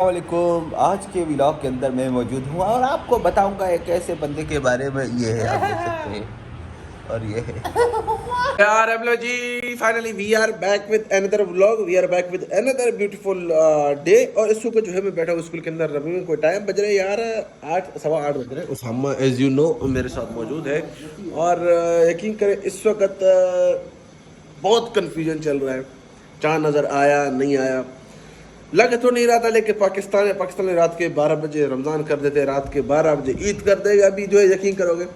वालेकुम। आज के व्लॉग के अंदर मैं मौजूद हूँ और आपको बताऊंगा एक ऐसे बंदे के बारे में। ये है, आप देख सकते हैं, और ये है यार हेलो जी। Finally we are back with another vlog. We are back with another beautiful day. और इस वक्त जो है मैं बैठा हूँ स्कूल के अंदर। रवि में कोई टाइम बज रहे यार 8 सवा 8 बज रहे। उसामा एज यू नो मेरे साथ मौजूद है और यकीन करें इस वक्त बहुत कन्फ्यूजन चल रहा है। चांद नज़र आया नहीं आया लग तो नहीं रहा था, लेकिन पाकिस्तान ने रात के 12 बजे रमज़ान कर देते, रात के 12 बजे ईद कर देगा। अभी जो है यकीन करोगे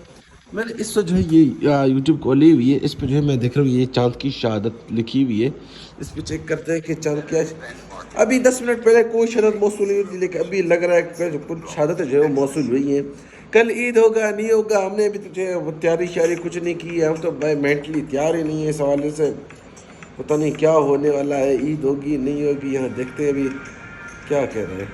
मैंने इस वक्त जो है ये यूट्यूब खोली हुई है, इस पर जो है मैं देख रहा हूँ ये चांद की शहादत लिखी हुई है। इस पर चेक करते हैं कि चांद क्या है। अभी 10 मिनट पहले कोई शहादत मौसूल नहीं हुई थी, लेकिन अभी लग रहा है कि कुछ शहादत जो है वो मौसूल हुई है। कल ईद होगा नहीं होगा, हमने अभी तुझे तैयारी शारी कुछ नहीं की है। हम तो भाई मेंटली तैयार ही नहीं है इस हवाले से। पता नहीं क्या होने वाला है, ईद होगी नहीं होगी, यहाँ देखते हैं अभी क्या कह रहे हैं।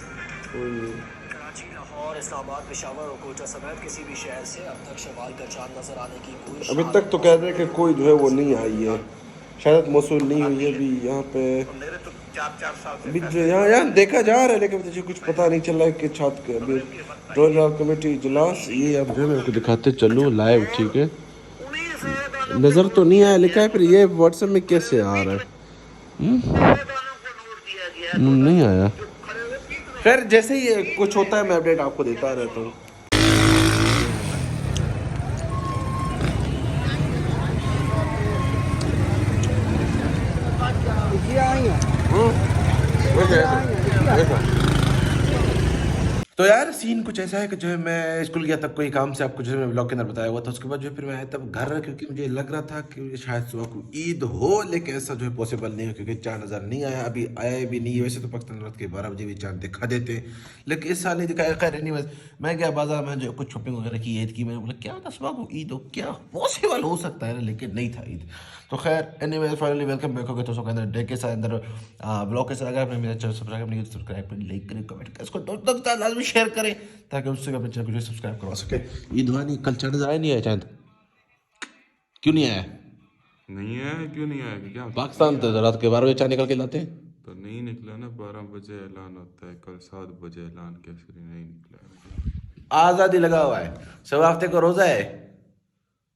कराची, लाहौर, इस्लामाबाद, पेशावर और कोटा समेत किसी भी शहर से अब तक शवाल का चांद नजर आने की कोई अभी तक तो कह रहे हैं कि कोई जो है वो नहीं आई है, शायद मौसूल नहीं हुई है। अभी यहाँ पे अभी जो यहाँ देखा जा रहा है, लेकिन मुझे कुछ पता नहीं चल रहा है कि छत के अभी रोजगार कमेटी इजलास ये अब जो है मैं आपको दिखाते चलूँ लाइव। ठीक है, नज़र तो नहीं आया लिखा है, फिर ये व्हाट्सएप में कैसे आ रहा है? नहीं आया। खैर जैसे ही कुछ होता है मैं अपडेट आपको देता रहता हूँ। तो यार सीन कुछ ऐसा है कि जो है मैं स्कूल गया था कोई काम से, आपको जो है मैं ब्लॉग के अंदर बताया हुआ था। उसके बाद जो है फिर मैं आया तब घर, क्योंकि मुझे लग रहा था कि शायद सुबह को ईद हो, लेकिन ऐसा जो है पॉसिबल नहीं हो क्योंकि चांद नज़र नहीं आया, अभी आया भी नहीं है। वैसे तो पाकिस्तान रात के 12 बजे भी चांद दिखा देते हैं, लेकिन इस साल नहीं दिखाया। खैर नहीं, बस मैं गया बाजार में जो कुछ शॉपिंग वगैरह की ईद की। मैंने बोला क्या था सुबह को ईद हो, क्या पॉसिबल हो सकता है ना, लेकिन नहीं था ईद। तो खैर एनीवे फाइनली वेलकम बैक हो गया दोस्तों के अंदर डे के साथ अंदर ब्लॉग के साथ। अगर आपने मेरा चैनल सब्सक्राइब नहीं किया तो सब्सक्राइब करें, लाइक करें, कमेंट करें, इसको दोस्तों के साथ लाजमी शेयर करें ताकि उससे अपने चैनल को सब्सक्राइब करवा सके। ईद हुआ नहीं, कल चांद आया नहीं आया? चांद क्यों नहीं आया? नहीं आया, क्यों नहीं आया? क्या पाकिस्तान तो रात के 12 बजे चांद निकल के लाते हैं। तो नहीं निकला ना, 12 बजे ऐलान होता है, कल 7 बजे ऐलान कैसे नहीं निकला? आज़ादी लगा हुआ है, सब हफ्ते को रोजा है,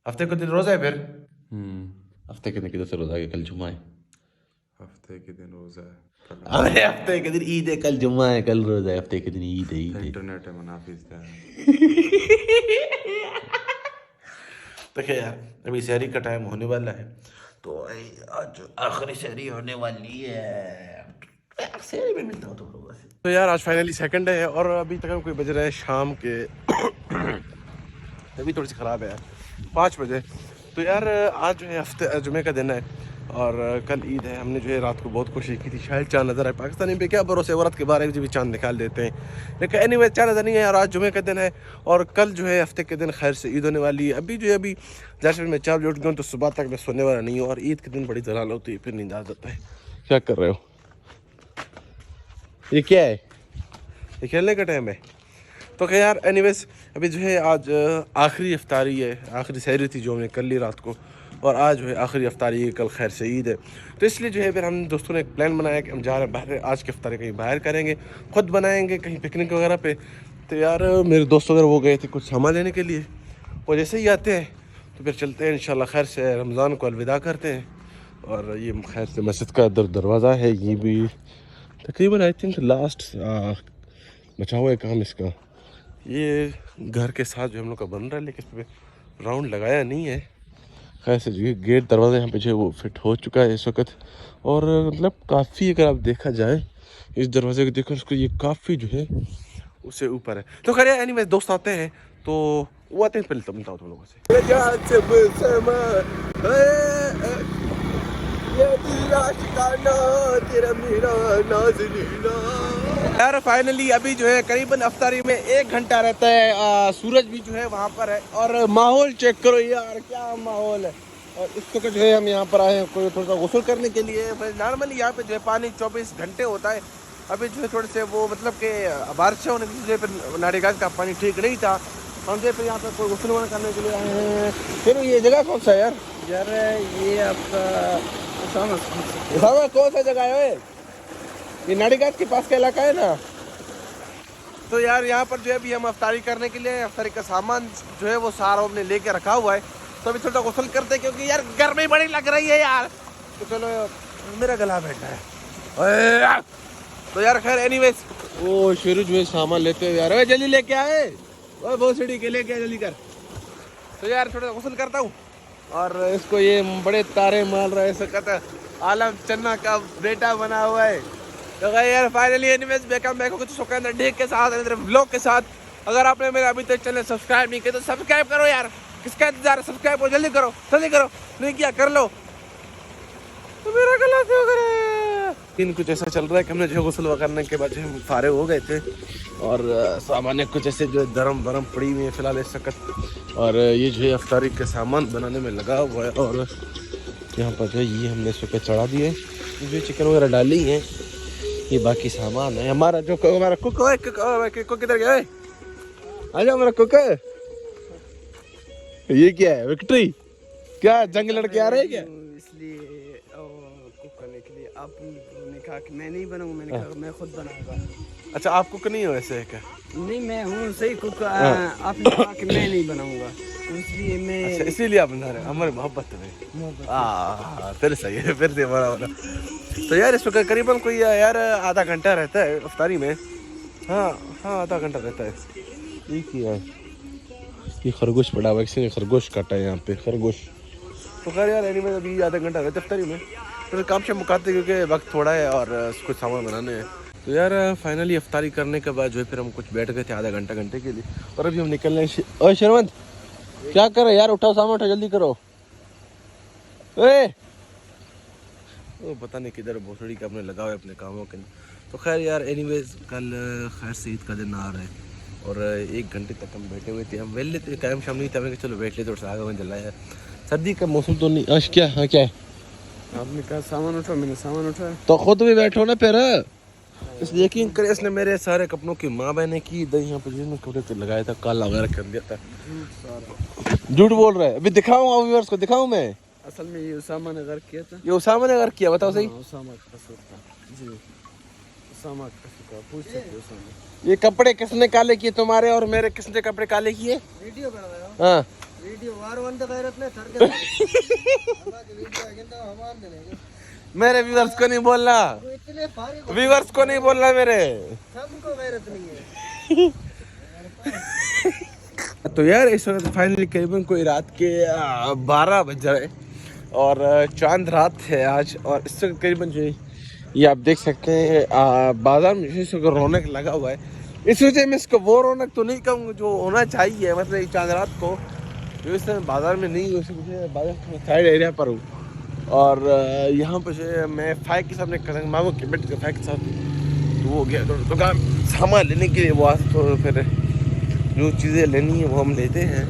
हफ्ते को दिन रोजा है। फिर हफ्ते के दिन किधर से रोजा है? कल जुम्मा है। हफ्ते के दिन रोजा है, अरे हफ्ते के दिन ईद है, कल जुम्मा है, कल रोजा है, हफ्ते के दिन ईद है। ईद है इंटरनेट है, मुनाफिज है। देखिए यार अभी शहरी का टाइम होने वाला है, तो आज आखिरी शहरी होने वाली है। शहरी में मिलता हूँ तुम लोगों से। तो यार आज फाइनली सेकंड डे है और अभी तक कोई बज रहे हैं शाम के अभी थोड़ी सी ख़राब है यार, 5 बजे। तो यार आज जो है हफ्ते जुमे का दिन है और कल ईद है। हमने जो है रात को बहुत कोशिश की थी शायद चांद नज़र आए। पाकिस्तानी पे क्या भरोसे, वो रात के 12 बजे भी चांद निकाल देते हैं, लेकिन एनीवे चांद नज़र नहीं है। और आज जुमे का दिन है और कल जो है हफ्ते के दिन खैर से ईद होने वाली है। अभी जो है अभी जैसे मैं 4 बजे उठ गया हूँ तो सुबह तक मैं सोने वाला नहीं हूँ, और ईद के दिन बड़ी दलाल होती है, फिर नींद आ जाता है। क्या कर रहे हो? ये क्या है? ये खेलने का टाइम है। तो क्या यार एनीवेज अभी जो है आज आखिरी इफ्तारी है, आखिरी सहरी थी जो हमने कर ली रात को, और आज जो है आखिरी इफ्तारी है, कल खैर से ईद है। तो इसलिए जो है फिर हम दोस्तों ने एक प्लान बनाया कि हम जा रहे हैं बाहर, आज की इफ्तारी कहीं बाहर करेंगे, ख़ुद बनाएंगे कहीं पिकनिक वगैरह पे। तो यार मेरे दोस्त वगैरह वो गए थे कुछ सामान लेने के लिए, और जैसे ही आते हैं तो फिर चलते हैं इंशाल्लाह खैर से रमज़ान को अलविदा करते हैं। और ये खैर से मस्जिद का दरवाज़ा है, ये भी तकरीबन आई थिंक लास्ट बचा हुआ है काम इसका। ये घर के साथ जो हम लोग का बन रहा है, लेकिन इस पर राउंड लगाया नहीं है। खैर से जो गेट दरवाज़ा यहाँ पे जो है वो फिट हो चुका है इस वक्त, और मतलब काफ़ी अगर आप देखा जाए इस दरवाजे को देखो उसको, ये काफ़ी जो है उससे ऊपर है। तो खैर एनीवेज दोस्त आते हैं तो वो आते हैं, पहले तो मिलता हूँ तुम लोगों से। यार फाइनली अभी जो है करीबन अफ्तारी में 1 घंटा रहता है, सूरज भी जो है वहाँ पर है, और माहौल चेक करो यार क्या माहौल है। और इसको जो है हम यहाँ पर आए हैं कोई थोड़ा सा गुस्ल करने के लिए। नॉर्मली यहाँ पे जो है पानी 24 घंटे होता है, अभी जो है थोड़े से वो मतलब कि बारिश होने की वजह से नारेगाज का पानी ठीक नहीं था, हम जो फिर यहाँ पर कोई गुस्ल करने के लिए आए हैं। फिर ये जगह कौन सा है यार? यार ये आपका कौन सा जगह है? ये नाड़ीघाट के पास का इलाका है ना? तो यार यहाँ पर जो है अभी हम अफ्तारी करने के लिए अफ्तारी का सामान जो है वो सारा हमने लेके रखा हुआ है। तो अभी थोड़ा गुस्ल करते क्योंकि यार गर्मी बड़ी लग रही है यार। तो चलो मेरा गला बैठा है। तो यार खैर एनीवेज वो शुरू जो है सामान लेते हुए यार जल्दी लेके आए। बहुत सीढ़ी के लेके जल्दी कर। तो यार थोड़ा गुस्ल करता हूँ और इसको ये बड़े तारे मार रहा है। ऐसा कहता आलम चन्ना का बेटा बना हुआ है। तो यार फाइनली एनीवेज बैकम बैक कुछ सुकंदर ढेक के साथ ब्लॉग के साथ। अगर आपने मेरा अभी तक चैनल सब्सक्राइब नहीं किया तो सब्सक्राइब करो यार। किसका इंतजार, सब्सक्राइब करो, जल्दी करो जल्दी करो। नहीं किया कर लो। तो मेरा गला क्यों करे। कुछ ऐसा चल रहा है कि हमने जो गुस्ल करने के बाद हम फारे हो गए थे और सामान्य कुछ ऐसे जो दरम बरम पड़ी हुई है फिलहाल इस वक्त। और ये जो है अफ्तारी के सामान बनाने में लगा हुआ है। और यहाँ पर जो ये हमने इस वक्त चढ़ा दिए जो चिकन वगैरह डाली है। ये बाकी सामान है हमारा जो हमारा कुक किधर गया है। आ जाओ मेरा कुक। ये क्या है विक्ट्री क्या जंग लड़के आ रहे हैं क्या। इसलिए कुक करने के लिए आपने कहा कि मैं नहीं बनाऊंगा, मैंने कहा मैं खुद बनाऊंगा। अच्छा आप कुक नहीं हो ऐसे है क्या। नहीं मैं हूँ सही कुक। आपने कहा कि मैं नहीं बनाऊंगा इसलिए मैं। अच्छा इसीलिए आप बना रहे हैं हमारी मोहब्बत में। फिर सही है फिर से बड़ा। तो यार इस वक्त करीबन कोई यार आधा घंटा रहता है अफ्तारी में। हाँ आधा घंटा रहता है। ठीक ही है। ये खरगोश पड़ा हुआ किसी ने खरगोश काटा है यहाँ पे खरगोश। तो खैर यार एनीवे अभी आधा घंटा रहता है अफ्तारी में। तो काम से मुकाते क्योंकि वक्त थोड़ा है और कुछ सामान बनाने हैं। तो यार फाइनली अफ्तारी करने के बाद जो है फिर हम कुछ बैठ गए थे आधा घंटे के लिए। और अभी हम निकल रहे हैं। ओए शर्मंत क्या कर रहे यार, उठाओ सामान उठाओ जल्दी करो। वो पता नहीं किधर भोसड़ी का अपने लगा हुआ है अपने कामों के। तो खैर यार एनीवेज कल खैर से ईद का दिन आ रहा है और 1 घंटे तक हम बैठे हुए थे। हम वेले थे टाइम शाम नहीं था मैंने चलो बैठ ले थोड़ा सा आगे में जलाया। सर्दी का मौसम तो नहीं। आज क्या हाँ क्या है आपने कहा सामान उठाओ, मैंने सामान उठाया। तो खुद भी बैठो ना फिर। इसलिए यकीन करे इसने मेरे सारे कपड़ों की माँ बहने की यहाँ पर कपड़े तो लगाया था काला वगैरह कर दिया था। झूठ बोल रहा है। अभी दिखाऊंगा व्यूअर्स को दिखाऊं मैं। असल में ये उसामा ने घर किया था। ये उसामा ने घर किया बताओ सही। उसामा का कसूर था जी। उसामा का कसूर पूछ सकते उसामा। ये कपड़े किसने काले किए तुम्हारे और मेरे किसने कपड़े काले किए। वीडियो बनाया। हाँ वीडियो वार वन तो गैरत ने सर के वीडियो आगे तो हमार देंगे। मेरे व्यूअर्स को नहीं बोलना। इतने फारिग व्यूअर्स को नहीं बोलना मेरे। सबको गैरत नहीं है। तो यार इस वक्त फाइनली करीबन कोई रात के 12 बज रहे और चांद रात है आज। और इस वक्त करीबन जो है ये आप देख सकते हैं बाजार में इस वक्त रौनक लगा हुआ है। इस वजह में इसको वो रौनक तो नहीं कहूँगा जो होना चाहिए मतलब चांद रात को जो इस समय बाजार में नहीं मुझे बाजार साइड एरिया पर हूँ। और यहाँ पर जो है मैं फाय के सामने कदम मामू के बेटे के फाय के साथ तो वो गया तो दुकान सामान लेने के लिए वो आज तो फिर जो चीज़ें लेनी है वो हम लेते हैं।